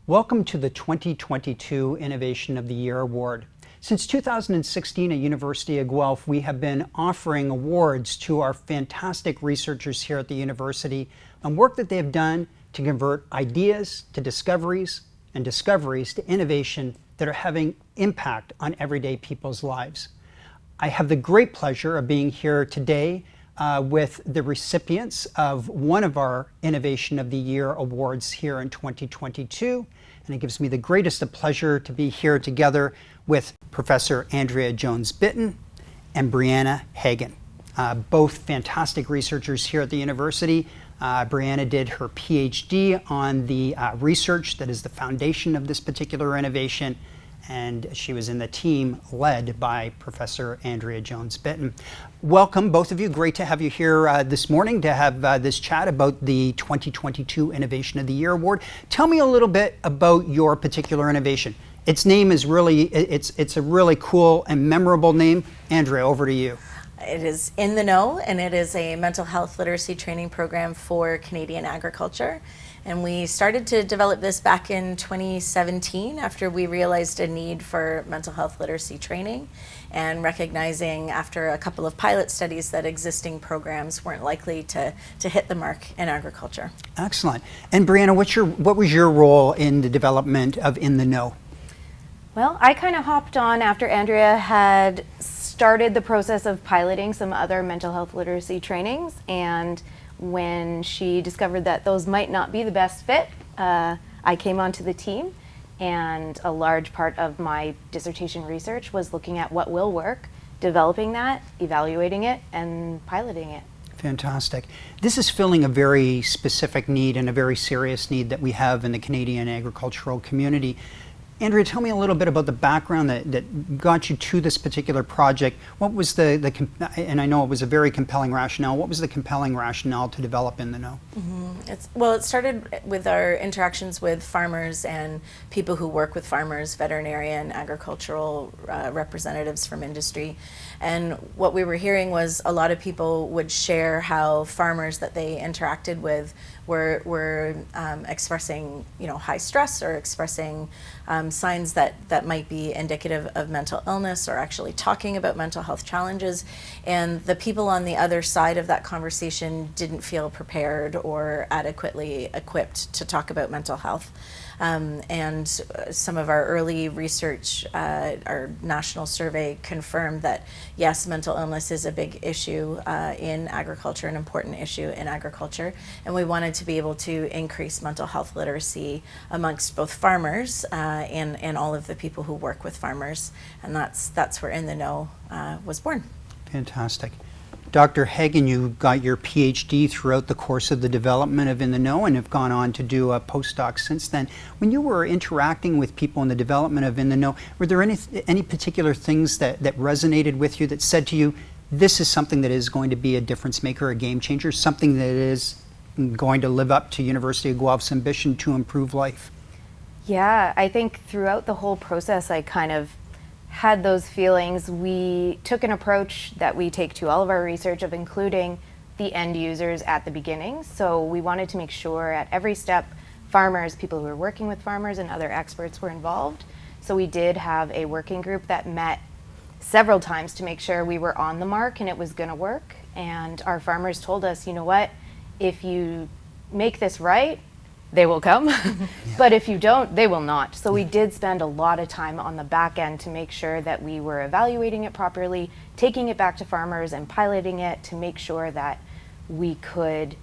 Welcome to the 2022 Innovation of the Year Award. Since 2016 at University of Guelph, we have been offering awards to our fantastic researchers here at the university on work that they have done to convert ideas to discoveries and discoveries to innovation that are having impact on everyday people's lives. I have the great pleasure of being here today with the recipients of one of our Innovation of the Year awards here in 2022. And it gives me the greatest of pleasure to be here together with Professor Andria Jones-Bitton and Briana Hagen, both fantastic researchers here at the university. Briana did her PhD on the research that is the foundation of this particular innovation, and she was in the team led by Professor Andria Jones-Bitton. Welcome, both of you. Great to have you here this morning to have this chat about the 2022 Innovation of the Year Award. Tell me a little bit about your particular innovation. Its name is really, it's a really cool and memorable name. Andria, over to you. It is In the Know, and it is a mental health literacy training program for Canadian agriculture. And we started to develop this back in 2017 after we realized a need for mental health literacy training and recognizing after a couple of pilot studies that existing programs weren't likely to hit the mark in agriculture. Excellent. And Briana, what was your role in the development of In the Know? Well, I kind of hopped on after Andria had started the process of piloting some other mental health literacy trainings, and when she discovered that those might not be the best fit, I came onto the team, and a large part of my dissertation research was looking at what will work, developing that, evaluating it, and piloting it. Fantastic. This is filling a very specific need and a very serious need that we have in the Canadian agricultural community. Andria, tell me a little bit about the background that got you to this particular project. What was and I know it was a very compelling rationale, what was the compelling rationale to develop In the Know? It started with our interactions with farmers and people who work with farmers, veterinarian, agricultural representatives from industry. And what we were hearing was a lot of people would share how farmers that they interacted with were expressing, high stress or expressing signs that might be indicative of mental illness or actually talking about mental health challenges. And the people on the other side of that conversation didn't feel prepared or adequately equipped to talk about mental health. And some of our early research, our national survey confirmed that yes, mental illness is a big issue in agriculture, an important issue in agriculture, and we wanted to be able to increase mental health literacy amongst both farmers and all of the people who work with farmers, and that's where In the Know was born. Fantastic. Dr. Hagen, you got your PhD throughout the course of the development of In the Know and have gone on to do a postdoc since then. When you were interacting with people in the development of In the Know, were there any particular things that resonated with you that said to you, this is something that is going to be a difference maker, a game changer, something that is going to live up to University of Guelph's ambition to improve life? Yeah, I think throughout the whole process I kind of had those feelings. We took an approach that we take to all of our research of including the end users at the beginning. So we wanted to make sure at every step farmers, people who were working with farmers and other experts were involved. So we did have a working group that met several times to make sure we were on the mark and it was going to work. And our farmers told us, you know what, if you make this right, they will come, but if you don't, they will not. So we did spend a lot of time on the back end to make sure that we were evaluating it properly, taking it back to farmers and piloting it to make sure that we could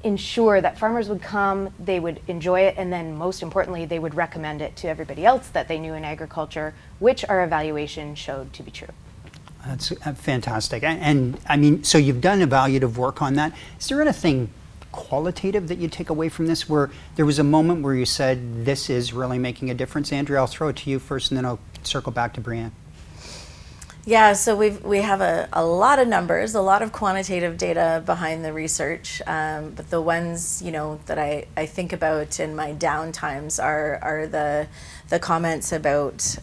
ensure that farmers would come, they would enjoy it, and then most importantly, they would recommend it to everybody else that they knew in agriculture, which our evaluation showed to be true. That's fantastic. And I mean, so you've done evaluative work on that. Is there anything qualitative that you take away from this where there was a moment where you said this is really making a difference? Andria, I'll throw it to you first and then I'll circle back to Briana. Yeah, so we have a lot of numbers, a lot of quantitative data behind the research, but the ones that I think about in my downtimes are the comments about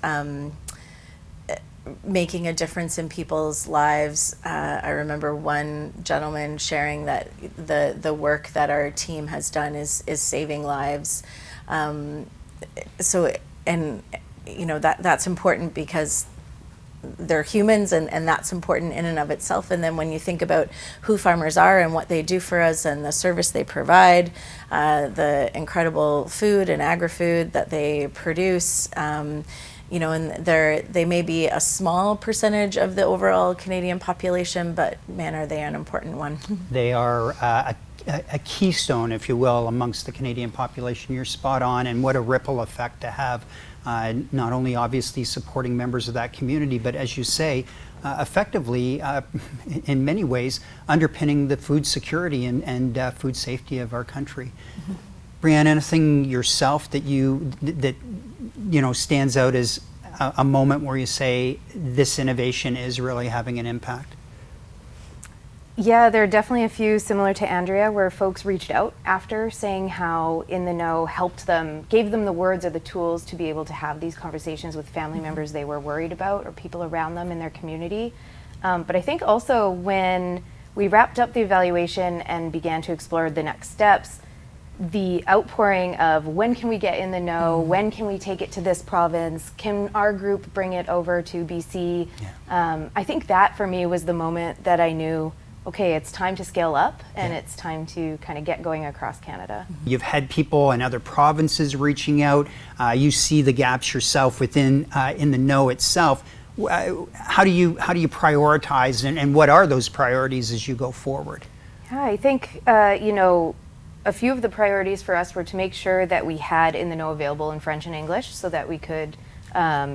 making a difference in people's lives. I remember one gentleman sharing that the work that our team has done is saving lives. So, and that's important because they're humans, and that's important in and of itself. And then when you think about who farmers are and what they do for us and the service they provide, the incredible food and agri-food that they produce, and they may be a small percentage of the overall Canadian population, but man, are they an important one. They are a keystone, if you will, amongst the Canadian population. You're spot on, and what a ripple effect to have. Not only obviously supporting members of that community, but as you say, effectively, in many ways, underpinning the food security and food safety of our country. Mm-hmm. Briana, anything yourself that stands out as a moment where you say this innovation is really having an impact? Yeah, there are definitely a few similar to Andria where folks reached out after saying how In the Know helped them, gave them the words or the tools to be able to have these conversations with family members they were worried about or people around them in their community. But I think also when we wrapped up the evaluation and began to explore the next steps, the outpouring of when can we get In the Know, when can we take it to this province, can our group bring it over to BC? Yeah. I think that for me was the moment that I knew, okay, it's time to scale up and it's time to kind of get going across Canada. You've had people in other provinces reaching out. You see the gaps yourself within In the Know itself. How do you prioritize and what are those priorities as you go forward? Yeah, I think a few of the priorities for us were to make sure that we had In the Know available in French and English so that we could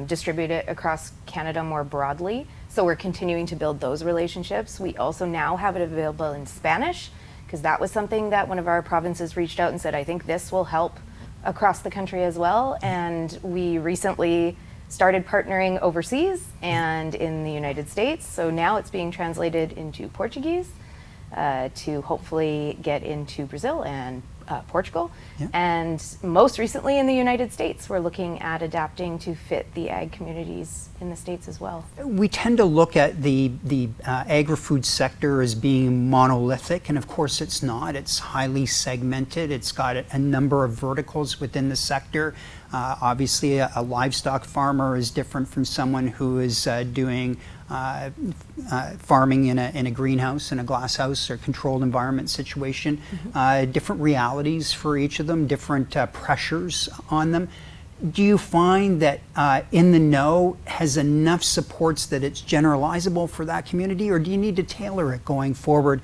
distribute it across Canada more broadly. So we're continuing to build those relationships. We also now have it available in Spanish, because that was something that one of our provinces reached out and said, I think this will help across the country as well. And we recently started partnering overseas and in the United States. So now it's being translated into Portuguese to hopefully get into Brazil and Portugal. Yeah. And most recently in the United States, we're looking at adapting to fit the ag communities in the States as well. We tend to look at the agri-food sector as being monolithic, and of course it's not. It's highly segmented. It's got a number of verticals within the sector. Obviously, a livestock farmer is different from someone who is doing farming in a greenhouse, in a glass house or controlled environment situation. Mm-hmm. Different realities for each of them, different pressures on them. Do you find that In the Know has enough supports that it's generalizable for that community, or do you need to tailor it going forward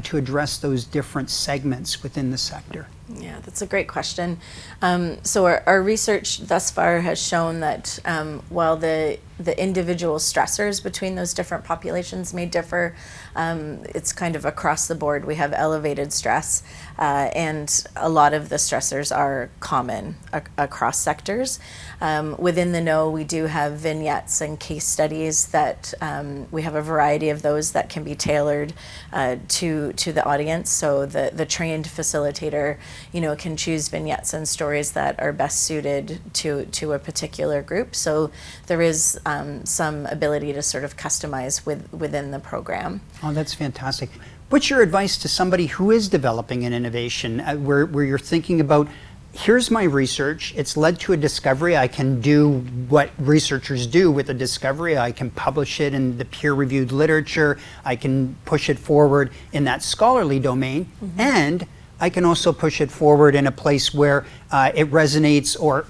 to address those different segments within the sector? Yeah, that's a great question. So our research thus far has shown that while the individual stressors between those different populations may differ, it's kind of across the board. We have elevated stress, and a lot of the stressors are common across sectors. Within the Know, we do have vignettes and case studies that we have a variety of those that can be tailored to the audience. So the trained facilitator, can choose vignettes and stories that are best suited to a particular group. So there is some ability to sort of customize within the program. Oh, that's fantastic. What's your advice to somebody who is developing an innovation where you're thinking about, here's my research, it's led to a discovery, I can do what researchers do with a discovery, I can publish it in the peer-reviewed literature, I can push it forward in that scholarly domain, mm-hmm. and I can also push it forward in a place where it resonates, or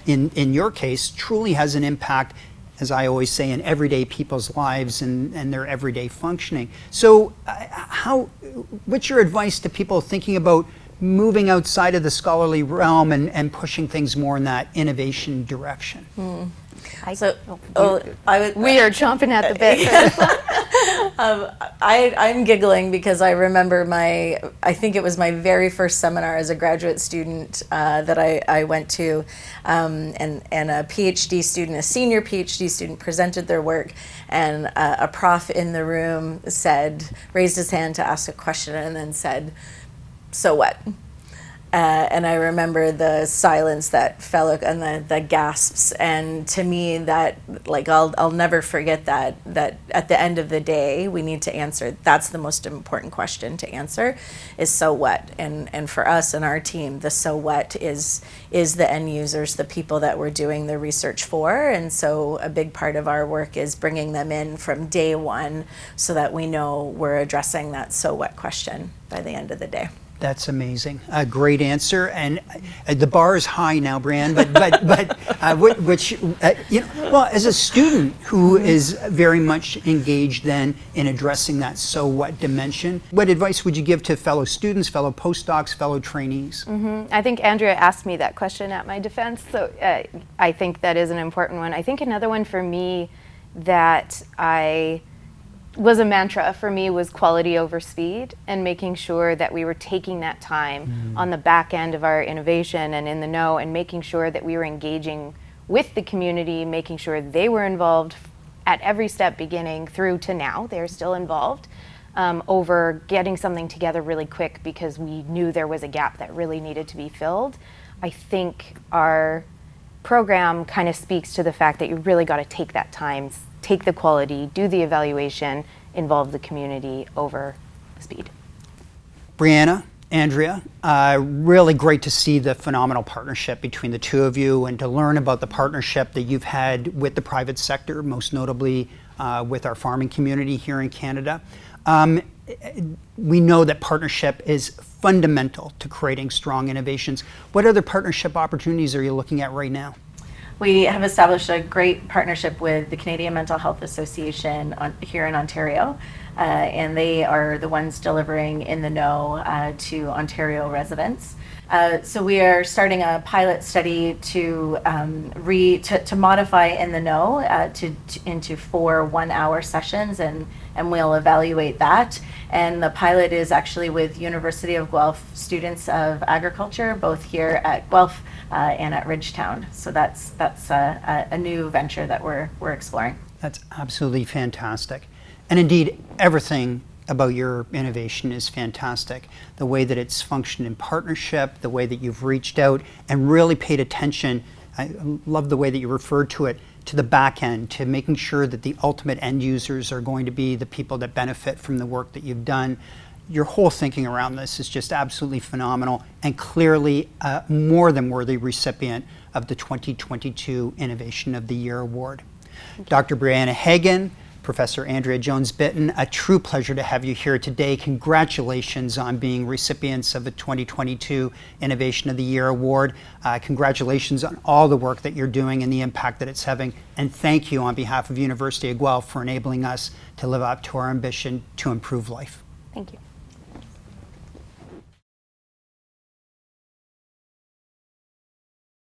in your case, truly has an impact, as I always say, in everyday people's lives and their everyday functioning. So what's your advice to people thinking about moving outside of the scholarly realm and pushing things more in that innovation direction? We are chomping at the bit. I'm giggling because I remember I think it was my very first seminar as a graduate student that I went to, and a PhD student, a senior PhD student, presented their work, and a prof in the room raised his hand to ask a question and then said, "So what?" And I remember the silence that fell and the gasps. And to me, that like I'll never forget that at the end of the day, we need to answer. That's the most important question to answer, is so what. And for us and our team, the so what is the end users, the people that we're doing the research for. And so a big part of our work is bringing them in from day one, so that we know we're addressing that so what question by the end of the day. That's amazing. A great answer, and the bar is high now, Brianne. Well, as a student who is very much engaged then in addressing that so what dimension, what advice would you give to fellow students, fellow postdocs, fellow trainees? I think Andrea asked me that question at my defense, so I think that is an important one. I think another one for me that was a mantra for me was quality over speed, and making sure that we were taking that time on the back end of our innovation and in the know, and making sure that we were engaging with the community, making sure they were involved at every step beginning through to now. They're still involved, over getting something together really quick because we knew there was a gap that really needed to be filled. I think our program kind of speaks to the fact that you really got to take that time, take the quality, do the evaluation, involve the community over speed. Briana, Andria, really great to see the phenomenal partnership between the two of you, and to learn about the partnership that you've had with the private sector, most notably with our farming community here in Canada. We know that partnership is fundamental to creating strong innovations. What other partnership opportunities are you looking at right now? We have established a great partnership with the Canadian Mental Health Association here in Ontario, and they are the ones delivering In the Know to Ontario residents. So we are starting a pilot study to modify In the Know into 4 one-hour sessions, and we'll evaluate that. And the pilot is actually with University of Guelph students of agriculture, both here at Guelph and at Ridgetown. So that's a new venture that we're exploring. That's absolutely fantastic. And indeed, everything about your innovation is fantastic. The way that it's functioned in partnership, the way that you've reached out and really paid attention. I love the way that you referred to it, to the back end, to making sure that the ultimate end users are going to be the people that benefit from the work that you've done. Your whole thinking around this is just absolutely phenomenal, and clearly a more than worthy recipient of the 2022 Innovation of the Year Award. Dr. Briana Hagen, Professor Andria Jones-Bitton, a true pleasure to have you here today. Congratulations on being recipients of the 2022 Innovation of the Year Award. Congratulations on all the work that you're doing and the impact that it's having. And thank you on behalf of University of Guelph for enabling us to live up to our ambition to improve life. Thank you.